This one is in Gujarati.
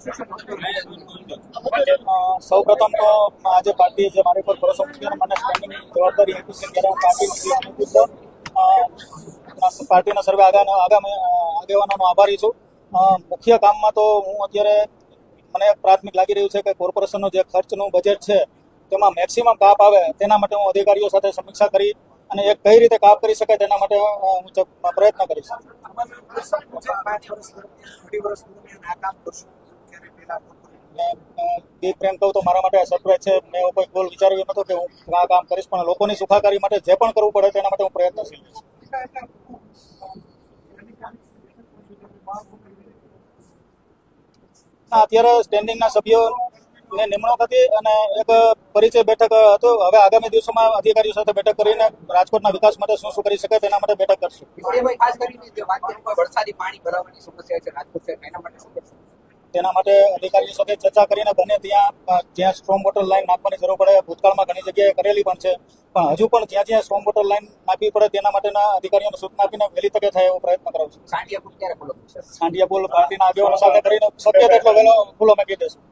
સૌ પ્રથમ તો આજે પાર્ટીએ જે મારી પર ભરોસો મૂક્યો અને મને સ્ટેન્ડિંગની જવાબદારી આપી છે ત્યારે હું પાર્ટીના સર્વે આગેવાનોનો આભારી છું. મુખ્ય કામમાં તો હું અત્યારે મને પ્રાથમિક લાગી રહ્યું છે કે કોર્પોરેશનનું જે ખર્ચનું બજેટ છે તેમાં મેક્સિમમ કાપ આવે તેના માટે હું અધિકારીઓ સાથે સમીક્ષા કરી અને એક કઈ રીતે કાપ કરી શકાય તેના માટે હું પ્રયત્ન કરીશ. બી પ્રેમ કહું તો મારા માટે સરપ્રાઈઝ છે. મેં એવો કોઈ ગોલ વિચાર્યો નતો કે હું આ કામ કરીશ, પણ લોકોની સુખાકારી માટે જે પણ કરવું પડે તેના માટે હું પ્રયત્નશીલ રહીશ. અત્યારે સ્ટેન્ડિંગના સભ્યોની નિમણૂક હતી અને એક પરિચય બેઠક હતો. હવે આગામી દિવસોમાં અધિકારીઓ સાથે બેઠક કરીને રાજકોટના વિકાસ માટે શું શું કરી શકાય તેના માટે બેઠક કરશું. તેના માટે અધિકારીઓ સાથે ચર્ચા કરીને બને જ્યાં સ્ટ્રોમ વોટર લાઈન નાખવાની જરૂર પડે, ભૂતકાળમાં ઘણી જગ્યાએ કરેલી પણ છે, પણ હજુ પણ જ્યાં સ્ટ્રોમ વોટર લાઈન નાખવી પડે તેના માટેના અધિકારીઓને સૂચના આપીને વહેલી તકે થાય એવો પ્રયત્ન કરાવશું. સાંઢિયા પુલ પાર્ટીના આગેવાનો સાથે કરીને શક્ય તેટલો વહેલો ખુલ્લો મૂકી દેશું.